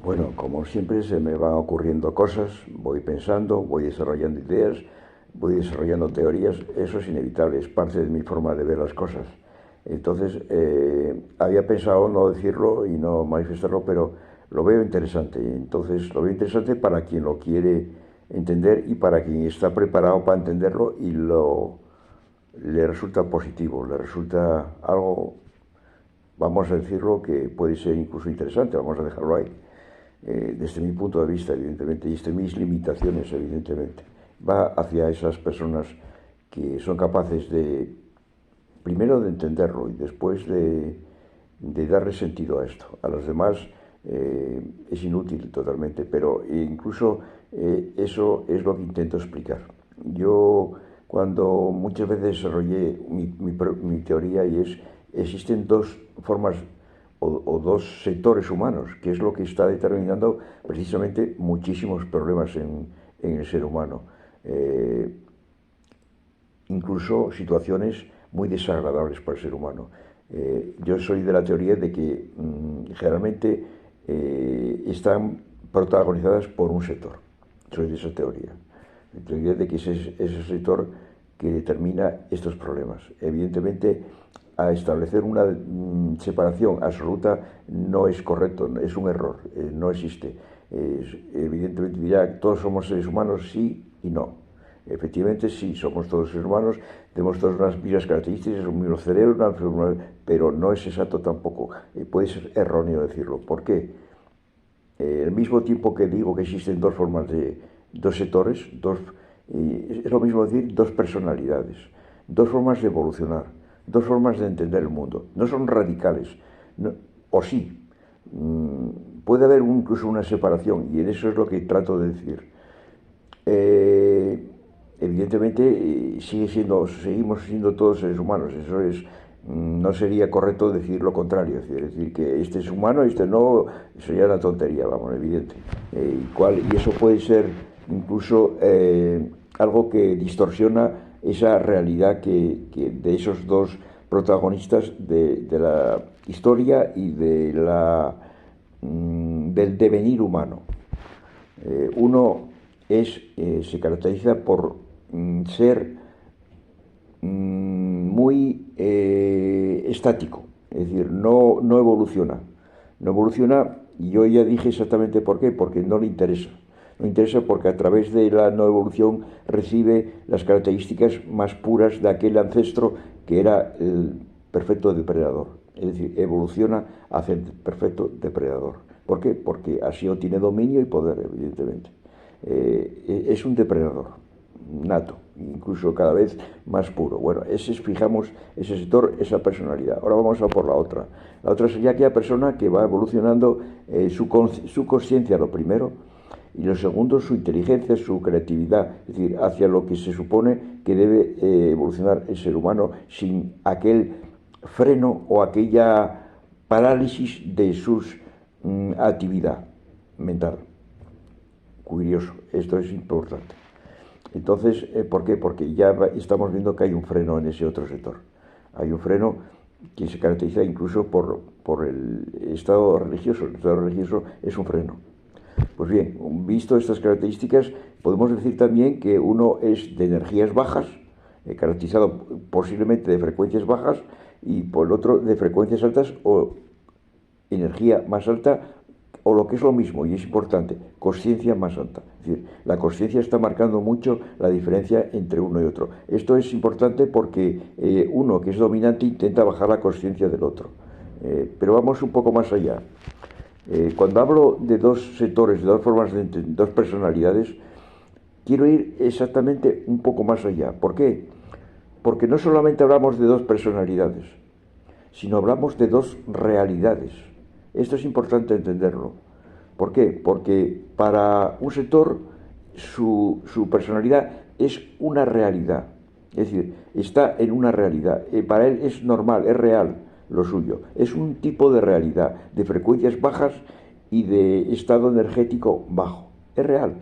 Bueno, como siempre se me van ocurriendo cosas, voy pensando, voy desarrollando ideas, voy desarrollando teorías, eso es inevitable, es parte de mi forma de ver las cosas. Entonces, había pensado no decirlo y no manifestarlo, pero lo veo interesante. Entonces, lo veo interesante para quien lo quiere entender y para quien está preparado para entenderlo y le resulta positivo, le resulta algo, vamos a decirlo, que puede ser incluso interesante, vamos a dejarlo ahí. Desde mi punto de vista, evidentemente, y desde mis limitaciones, evidentemente, va hacia esas personas que son capaces de, primero, de entenderlo y después de darle sentido a esto. A los demás es inútil totalmente, pero incluso eso es lo que intento explicar. Yo, cuando muchas veces desarrollé mi teoría, y es, existen dos formas o dos sectores humanos, que es lo que está determinando precisamente muchísimos problemas en el ser humano. Incluso situaciones muy desagradables para el ser humano. Yo soy de la teoría de que generalmente están protagonizadas por un sector. Soy de esa teoría. La teoría de que es ese sector que determina estos problemas. Evidentemente, a establecer una separación absoluta no es correcto, es un error, no existe. Evidentemente dirá que todos somos seres humanos, sí y no. Efectivamente, sí, somos todos seres humanos, tenemos todas unas mismas características, un mismo cerebro, pero no es exacto tampoco. Puede ser erróneo decirlo. ¿Por qué? Al mismo tiempo que digo que existen dos formas de, dos sectores, es lo mismo decir dos personalidades, dos formas de evolucionar, dos formas de entender el mundo. No son radicales, no, o sí. Puede haber incluso una separación, y en eso es lo que trato de decir. Evidentemente seguimos siendo todos seres humanos, eso es, no sería correcto decir lo contrario, es decir que este es humano y este no, sería una tontería, vamos, evidente. Y eso puede ser incluso algo que distorsiona esa realidad que de esos dos protagonistas de la historia y del devenir humano. Uno se caracteriza por ser muy estático, es decir, no evoluciona. No evoluciona, y yo ya dije exactamente por qué, porque no le interesa. No le interesa porque a través de la no evolución recibe las características más puras de aquel ancestro que era el perfecto depredador. Es decir, evoluciona hacia el perfecto depredador. ¿Por qué? Porque así obtiene dominio y poder, evidentemente. Es un depredador nato, incluso cada vez más puro. Bueno, ese es, fijamos, ese sector, esa personalidad. Ahora vamos a por la otra. La otra sería aquella persona que va evolucionando su conciencia, lo primero, y lo segundo, su inteligencia, su creatividad, es decir, hacia lo que se supone que debe evolucionar el ser humano sin aquel freno o aquella parálisis de su actividad mental. Curioso, esto es importante. Entonces, ¿por qué? Porque ya estamos viendo que hay un freno en ese otro sector. Hay un freno que se caracteriza incluso por el estado religioso. El estado religioso es un freno. Pues bien, visto estas características, podemos decir también que uno es de energías bajas, caracterizado posiblemente de frecuencias bajas, y por el otro de frecuencias altas o energía más alta, o lo que es lo mismo, y es importante, conciencia más alta. Es decir, la conciencia está marcando mucho la diferencia entre uno y otro. Esto es importante porque uno que es dominante intenta bajar la conciencia del otro. Pero vamos un poco más allá. Cuando hablo de dos sectores, de dos formas, de dos personalidades, quiero ir exactamente un poco más allá. ¿Por qué? Porque no solamente hablamos de dos personalidades, sino hablamos de dos realidades. Esto es importante entenderlo. ¿Por qué? Porque para un sector su personalidad es una realidad. Es decir, está en una realidad. Para él es normal, es real lo suyo. Es un tipo de realidad, de frecuencias bajas y de estado energético bajo. Es real.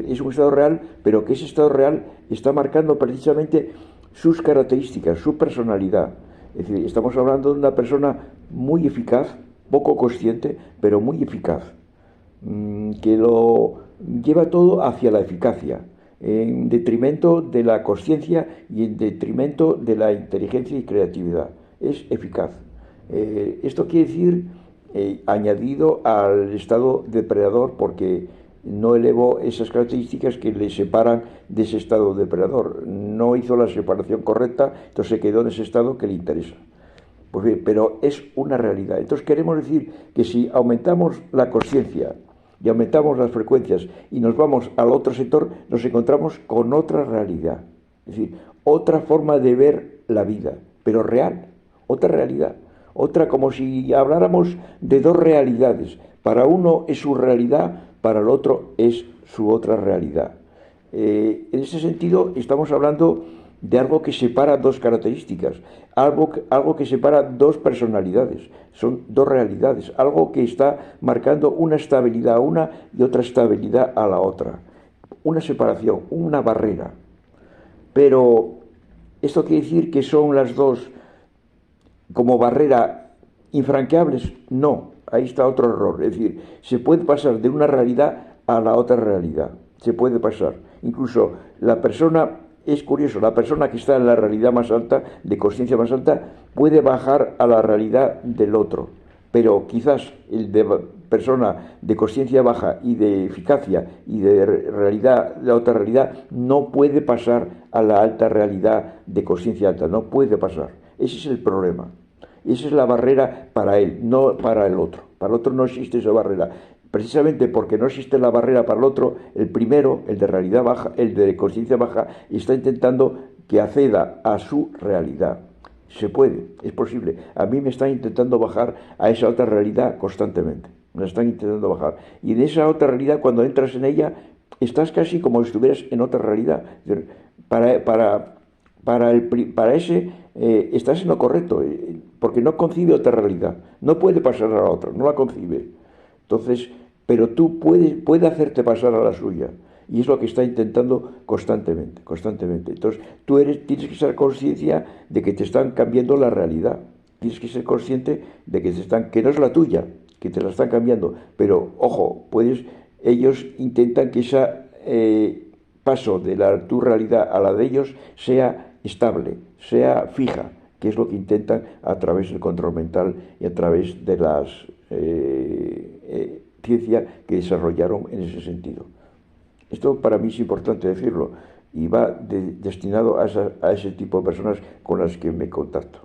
Es un estado real, pero que ese estado real está marcando precisamente sus características, su personalidad. Es decir, estamos hablando de una persona muy eficaz, poco consciente, pero muy eficaz. que lo lleva todo hacia la eficacia, en detrimento de la conciencia y en detrimento de la inteligencia y creatividad. Es eficaz. Esto quiere decir añadido al estado depredador, porque no elevó esas características que le separan de ese estado depredador. No hizo la separación correcta, entonces se quedó en ese estado que le interesa. Pues bien, pero es una realidad. Entonces queremos decir que si aumentamos la conciencia y aumentamos las frecuencias y nos vamos al otro sector, nos encontramos con otra realidad. Es decir, otra forma de ver la vida, pero real, otra realidad. Otra, como si habláramos de dos realidades. Para uno es su realidad, para el otro es su otra realidad. En ese sentido, estamos hablando de algo que separa dos características, algo que separa dos personalidades, son dos realidades, algo que está marcando una estabilidad a una y otra estabilidad a la otra, una separación, una barrera. Pero esto quiere decir que son las dos como barrera infranqueables. No, ahí está otro error. Es decir, se puede pasar de una realidad a la otra realidad, se puede pasar. Incluso la persona, es curioso, la persona que está en la realidad más alta, de conciencia más alta, puede bajar a la realidad del otro, pero quizás el de persona de conciencia baja y de eficacia y de realidad, la otra realidad, no puede pasar a la alta realidad de conciencia alta, no puede pasar. Ese es el problema. Esa es la barrera para él, no para el otro. Para el otro no existe esa barrera. Precisamente porque no existe la barrera para el otro, el primero, el de realidad baja, el de conciencia baja, está intentando que acceda a su realidad. Se puede, es posible. A mí me están intentando bajar a esa otra realidad constantemente. Me la están intentando bajar. Y de esa otra realidad, cuando entras en ella, estás casi como si estuvieras en otra realidad. Para, para, para ese estás en lo correcto, porque no concibe otra realidad. No puede pasar a la otra, no la concibe. Entonces, pero tú puede hacerte pasar a la suya. Y es lo que está intentando constantemente, constantemente. Entonces, tienes que ser consciencia de que te están cambiando la realidad. Tienes que ser consciente de que no es la tuya, que te la están cambiando. Pero, ojo, ellos intentan que ese paso de tu realidad a la de ellos sea estable, sea fija, que es lo que intentan a través del control mental y a través de las ciencia que desarrollaron en ese sentido. Esto para mí es importante decirlo y va destinado a ese tipo de personas con las que me contacto.